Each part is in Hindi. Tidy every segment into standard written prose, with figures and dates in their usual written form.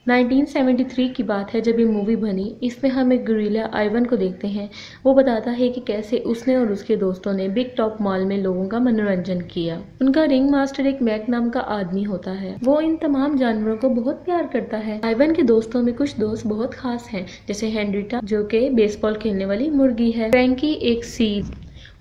1973 की बात है जब ये मूवी बनी। इसमें हम एक गुरिल्ला आइवन को देखते हैं। वो बताता है कि कैसे उसने और उसके दोस्तों ने बिग टॉप मॉल में लोगों का मनोरंजन किया। उनका रिंग मास्टर एक मैक नाम का आदमी होता है। वो इन तमाम जानवरों को बहुत प्यार करता है। आइवन के दोस्तों में कुछ दोस्त बहुत खास हैं, जैसे हेनरिटा जो कि बेसबॉल खेलने वाली मुर्गी है, फ्रैंकी एक सील,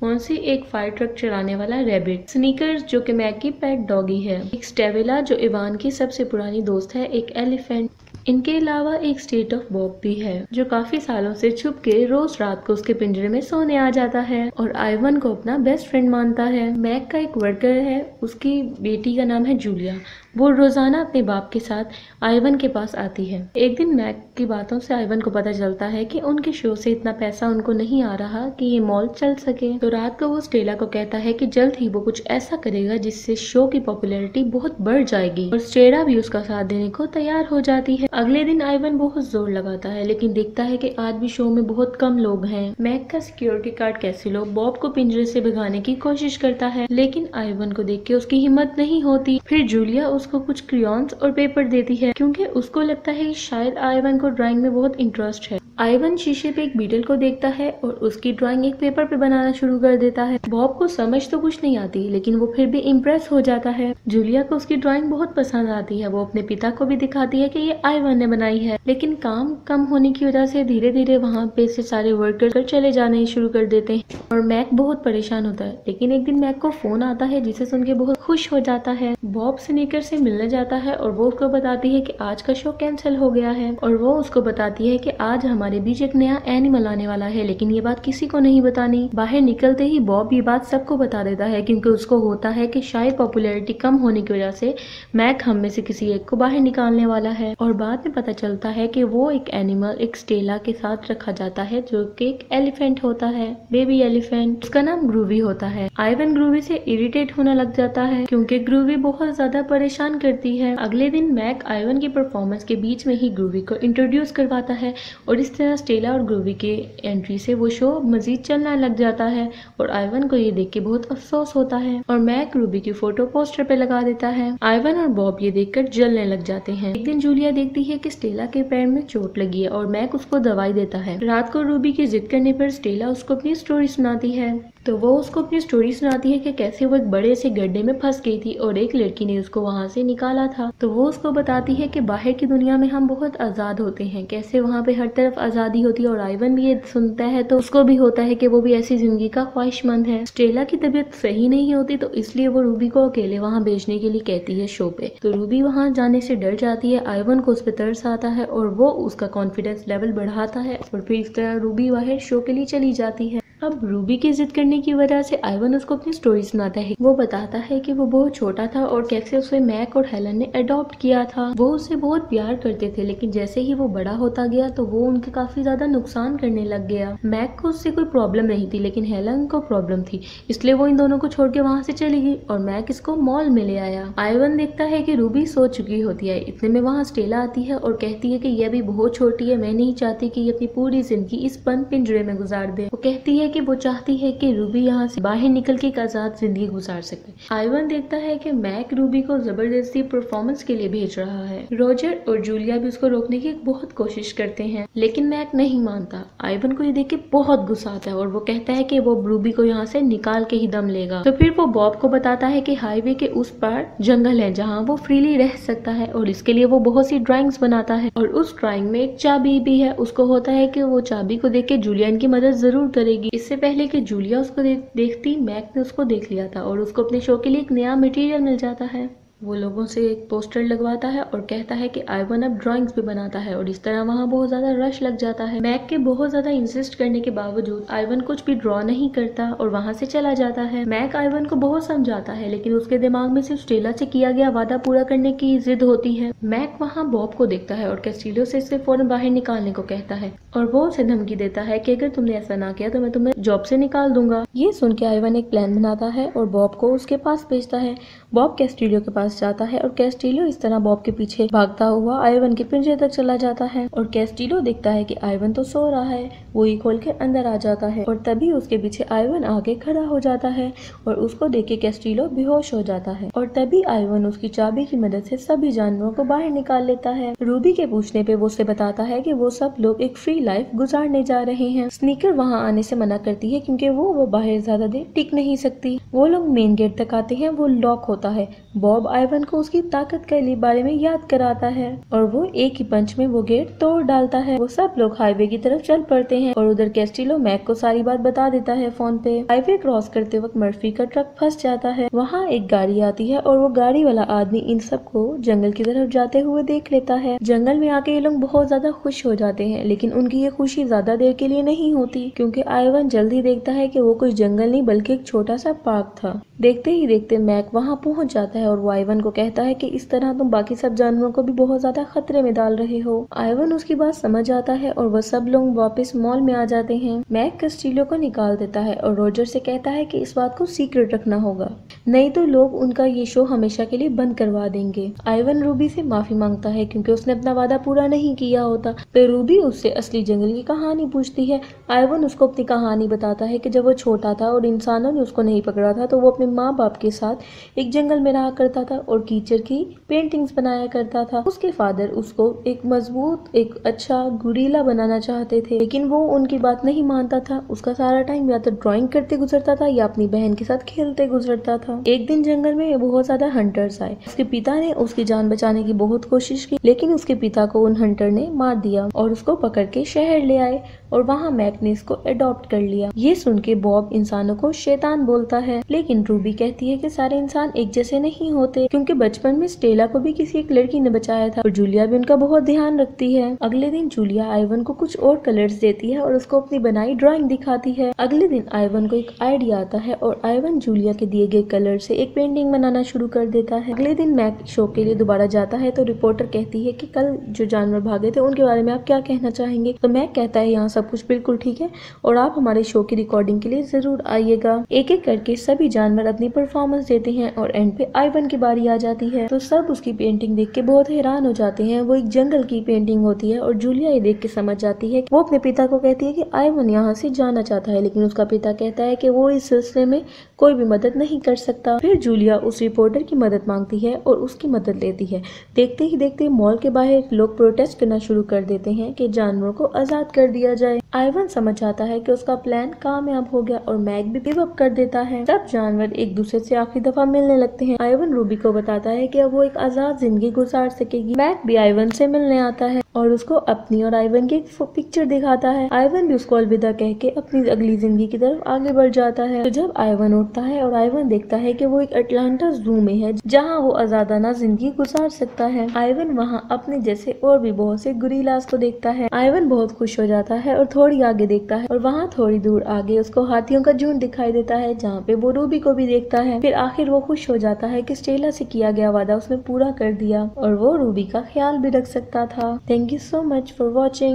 मोंसी एक फायर ट्रक चलाने वाला रैबिट, स्नीकर्स जो कि मैक की पेट डॉगी है, एक स्टेविला जो इवान की सबसे पुरानी दोस्त है, एक एलिफेंट। इनके अलावा एक स्टेट ऑफ बॉब भी है जो काफी सालों से छुप के रोज रात को उसके पिंजरे में सोने आ जाता है और आइवन को अपना बेस्ट फ्रेंड मानता है। मैक का एक वर्कर है, उसकी बेटी का नाम है जूलिया। वो रोजाना अपने बाप के साथ आइवन के पास आती है। एक दिन मैक की बातों से आइवन को पता चलता है कि उनके शो से इतना पैसा उनको नहीं आ रहा कि ये मॉल चल सके। तो रात को वो स्टेला को कहता है कि जल्द ही वो कुछ ऐसा करेगा जिससे शो की पॉपुलैरिटी बहुत बढ़ जाएगी और स्टेला भी उसका साथ देने को तैयार हो जाती है। अगले दिन आइवन बहुत जोर लगाता है लेकिन देखता है कि आज भी शो में बहुत कम लोग हैं। मैक का सिक्योरिटी गार्ड कैसिलो बॉब को पिंजरे से भगाने की कोशिश करता है लेकिन आइवन को देख के उसकी हिम्मत नहीं होती। फिर जूलिया उसको कुछ क्रेयॉन्स और पेपर देती है क्योंकि उसको लगता है कि शायद आइवन को ड्राइंग में बहुत इंटरेस्ट है। आइवन शीशे पे एक बीटल को देखता है और उसकी ड्राइंग एक पेपर पे बनाना शुरू कर देता है। बॉब को समझ तो कुछ नहीं आती लेकिन वो फिर भी इम्प्रेस हो जाता है। जूलिया को उसकी ड्राइंग बहुत पसंद आती है। वो अपने पिता को भी दिखाती है कि ये आइवन ने बनाई है लेकिन काम कम होने की वजह से धीरे धीरे वहाँ पे से सारे वर्कर चले जाने शुरू कर देते हैं और मैक बहुत परेशान होता है। लेकिन एक दिन मैक को फोन आता है जिसे सुन के बहुत खुश हो जाता है। बॉब स्नीकर से मिलने जाता है और वो उसको बताती है कि आज का शो कैंसिल हो गया है और वो उसको बताती है कि आज हमारे बीच एक नया एनिमल आने वाला है लेकिन ये बात किसी को नहीं बतानी। बाहर निकलते ही बॉब ये बात सबको बता देता है क्योंकि उसको होता है कि शायद पॉपुलैरिटी कम होने की वजह से मैक हम में से किसी एक को बाहर निकालने वाला है। और बाद में पता चलता है कि वो एक एनिमल एक स्टेला के साथ रखा जाता है जो कि एक एलिफेंट होता है, बेबी एलिफेंट। उसका नाम ग्रूवी होता है। आइवन ग्रूवी से इरिटेट होने लग जाता है क्योंकि ग्रूवी बहुत ज्यादा परेशान करती है। अगले दिन मैक आइवन की परफॉर्मेंस के बीच में ही ग्रूवी को इंट्रोड्यूस करवाता है और इस तरह स्टेला और ग्रूवी के एंट्री से वो शो मजीद चलने लग जाता है और आइवन को ये देख के बहुत अफसोस होता है और मैक ग्रूवी की फोटो पोस्टर पे लगा देता है। आइवन और बॉब ये देखकर जलने लग जाते हैं। एक दिन जूलिया देखती है कि स्टेला के पैर में चोट लगी है और मैक उसको दवाई देता है। रात को रूबी की जिद करने पर स्टेला उसको अपनी स्टोरी सुनाती है। तो वो उसको अपनी स्टोरी सुनाती है कि कैसे वो एक बड़े से गड्ढे में फंस गई थी और एक लड़की ने उसको वहां से निकाला था। तो वो उसको बताती है कि बाहर की दुनिया में हम बहुत आजाद होते हैं, कैसे वहाँ पे हर तरफ आजादी होती है। और आइवन भी ये सुनता है तो उसको भी होता है कि वो भी ऐसी जिंदगी का ख्वाहिशमंद है। स्टेला की तबीयत सही नहीं होती तो इसलिए वो रूबी को अकेले वहाँ भेजने के लिए कहती है शो पे। तो रूबी वहाँ जाने से डर जाती है। आइवन को उस पर तरस आता है और वो उसका कॉन्फिडेंस लेवल बढ़ाता है और फिर इस तरह रूबी बाहर शो के लिए चली जाती है। अब रूबी की जिद करने की वजह से आइवन उसको अपनी स्टोरी सुनाता है। वो बताता है कि वो बहुत छोटा था और कैसे उसे मैक और हेलन ने अडॉप्ट किया था। वो उसे बहुत प्यार करते थे लेकिन जैसे ही वो बड़ा होता गया तो वो उनके काफी ज्यादा नुकसान करने लग गया। मैक को उससे कोई प्रॉब्लम नहीं थी लेकिन हेलन को प्रॉब्लम थी, इसलिए वो इन दोनों को छोड़ के वहाँ से चली गई और मैक इसको मॉल में ले आया। आइवन देखता है कि रूबी सो चुकी होती है। इतने में वहाँ स्टेला आती है और कहती है कि यह भी बहुत छोटी है, मैं नहीं चाहती कि ये अपनी पूरी जिंदगी इस बंद पिंजरे में गुजार दे। वो कहती है कि वो चाहती है कि रूबी यहाँ से बाहर निकल के एक आजाद जिंदगी गुजार सके। आइवन देखता है कि मैक रूबी को जबरदस्ती परफॉर्मेंस के लिए भेज रहा है। रोजर और जूलिया भी उसको रोकने की बहुत कोशिश करते हैं लेकिन मैक नहीं मानता। आइवन को ये देख के बहुत गुस्सा आता है और वो कहता है कि वो रूबी को यहाँ से निकाल के ही दम लेगा। तो फिर वो बॉब को बताता है कि हाईवे के उस पार जंगल है जहाँ वो फ्रीली रह सकता है और इसके लिए वो बहुत सी ड्राइंग्स बनाता है और उस ड्राइंग में एक चाबी भी है। उसको होता है कि वो चाबी को देख के जूलिया इनकी मदद जरूर करेगी। इससे पहले कि जूलिया उसको देखती मैक ने उसको देख लिया था और उसको अपने शो के लिए एक नया मटेरियल मिल जाता है। वो लोगों से एक पोस्टर लगवाता है और कहता है कि आइवन अब ड्राइंग्स भी बनाता है और इस तरह वहाँ बहुत ज्यादा रश लग जाता है। मैक के बहुत ज्यादा इंसिस्ट करने के बावजूद आइवन कुछ भी ड्रॉ नहीं करता और वहाँ से चला जाता है। मैक आइवन को बहुत समझाता है लेकिन उसके दिमाग में सिर्फ स्टेला से किया गया वादा पूरा करने की जिद होती है। मैक वहाँ बॉब को देखता है और कैस्टिलो से इसे फौरन बाहर निकालने को कहता है और वो उसे धमकी देता है कि अगर तुमने ऐसा ना किया तो मैं तुम्हें जॉब से निकाल दूंगा। ये सुन के आइवन एक प्लान बनाता है और बॉब को उसके पास भेजता है। बॉब कैस्टिलो के पास पास जाता है और कैस्टिलो इस तरह बॉब के पीछे भागता हुआ आइवन के पिंजरे तक चला जाता है और कैस्टिलो देखता है कि आइवन तो सो रहा है। वो ही खोल के अंदर आ जाता है और तभी उसके पीछे आइवन आके खड़ा हो जाता है और उसको देख के कैस्टिलो बेहोश हो जाता है और तभी आइवन उसकी चाबी की मदद से सभी जानवरों को बाहर निकाल लेता है। रूबी के पूछने पे वो उसे बताता है कि वो सब लोग एक फ्री लाइफ गुजारने जा रहे हैं। स्नीकर वहाँ आने से मना करती है क्योंकि वो बाहर ज्यादा देर टिक नहीं सकती। वो लोग मेन गेट तक आते हैं, वो लॉक होता है। बॉब आइवन को उसकी ताकत के बारे में याद कराता है और वो एक ही पंच में वो गेट तोड़ डालता है। वो सब लोग हाईवे की तरफ चल पड़ते हैं और उधर कैस्टिलो मैक को सारी बात बता देता है फोन पे। हाईवे क्रॉस करते वक्त मर्फी का ट्रक फंस जाता है। वहाँ एक गाड़ी आती है और वो गाड़ी वाला आदमी इन सबको जंगल की तरफ जाते हुए देख लेता है। जंगल में आके ये लोग बहुत ज्यादा खुश हो जाते हैं, लेकिन उनकी ये खुशी ज्यादा देर के लिए नहीं होती क्योंकि आइवन जल्दी देखता है कि वो कोई जंगल नहीं बल्कि एक छोटा सा पार्क था। देखते ही देखते मैक वहाँ पहुँच जाता है और वो आइवन को कहता है कि इस तरह तुम बाकी सब जानवरों को भी बहुत ज्यादा खतरे में डाल रहे हो। आइवन उसकी बात समझ आता है और वह सब लोग वापस मॉल में आ जाते हैं। मैक कैस्टिलो को निकाल देता है और रोजर से कहता है कि इस बात को सीक्रेट रखना होगा, नहीं तो लोग उनका ये शो हमेशा के लिए बंद करवा देंगे। आइवन रूबी से माफी मांगता है क्योंकि उसने अपना वादा पूरा नहीं किया होता। तो रूबी उससे असली जंगल की कहानी पूछती है। आइवन उसको अपनी कहानी बताता है कि जब वो छोटा था और इंसानों ने उसको नहीं पकड़ा था तो वो अपने माँ बाप के साथ एक जंगल में रहा करता था और कीचड़ की पेंटिंग्स बनाया करता था। उसके फादर उसको एक मजबूत एक अच्छा गुरीला बनाना चाहते थे, लेकिन वो उनकी बात नहीं मानता था। उसका सारा टाइम या तो ड्राइंग करते गुजरता था या अपनी बहन के साथ खेलते गुजरता था। एक दिन जंगल में बहुत ज्यादा हंटर्स आए। उसके पिता ने उसकी जान बचाने की बहुत कोशिश की, लेकिन उसके पिता को उन हंटर ने मार दिया और उसको पकड़ के शहर ले आए और वहाँ मैक ने इसको अडॉप्ट कर लिया। ये सुन के बॉब इंसानों को शैतान बोलता है, लेकिन रूबी कहती है कि सारे इंसान एक जैसे नहीं होते क्योंकि बचपन में स्टेला को भी किसी एक लड़की ने बचाया था और जूलिया भी उनका बहुत ध्यान रखती है। अगले दिन जूलिया आइवन को कुछ और कलर्स देती है और उसको अपनी बनाई ड्राइंग दिखाती है। अगले दिन आइवन को एक आइडिया आता है और आइवन जूलिया के दिए गए कलर से एक पेंटिंग बनाना शुरू कर देता है। अगले दिन मैक शो के लिए दोबारा जाता है तो रिपोर्टर कहती है कि कल जो जानवर भागे थे उनके बारे में आप क्या कहना चाहेंगे। तो मैक कहता है यहाँ सब कुछ बिल्कुल ठीक है और आप हमारे शो की रिकॉर्डिंग के लिए जरूर आइएगा। एक एक करके सभी जानवर अपनी परफॉर्मेंस देते हैं और एंड पे आइवन की बारी आ जाती है। तो सब उसकी पेंटिंग देख के बहुत हैरान हो जाते हैं। वो एक जंगल की पेंटिंग होती है और जूलिया ये देख के समझ जाती है। वो अपने पिता को कहती है कि आइवन यहाँ से जाना चाहता है, लेकिन उसका पिता कहता है कि वो इस सिलसिले में कोई भी मदद नहीं कर सकता। फिर जूलिया उस रिपोर्टर की मदद मांगती है और उसकी मदद लेती है। देखते ही देखते मॉल के बाहर लोग प्रोटेस्ट करना शुरू कर देते हैं कि जानवरों को आजाद कर दिया जाए। आइवन समझ आता है कि उसका प्लान कामयाब हो गया और मैक भी गिव अप कर देता है। सब जानवर एक दूसरे से आखिरी दफा मिलने लगते हैं। आइवन रूबी को बताता है कि अब वो एक आजाद जिंदगी गुजार सकेगी। मैक भी आइवन से मिलने आता है और उसको अपनी और आइवन की एक पिक्चर दिखाता है। आइवन भी उसको अलविदा कह के अपनी अगली जिंदगी की तरफ आगे बढ़ जाता है। तो जब आइवन उठता है और आइवन देखता है कि वो एक अटलांटा जू में है जहाँ वो आजादाना जिंदगी गुजार सकता है। आइवन वहाँ अपने जैसे और भी बहुत से गुरीलास को देखता है। आइवन बहुत खुश हो जाता है और थोड़ी आगे देखता है और वहाँ थोड़ी दूर आगे उसको हाथियों का झुंड दिखाई देता है जहाँ पे वो रूबी को भी देखता है। फिर आखिर वो खुश हो जाता है कि स्टेला से किया गया वादा उसने पूरा कर दिया और वो रूबी का ख्याल भी रख सकता था। Thank you so much for watching.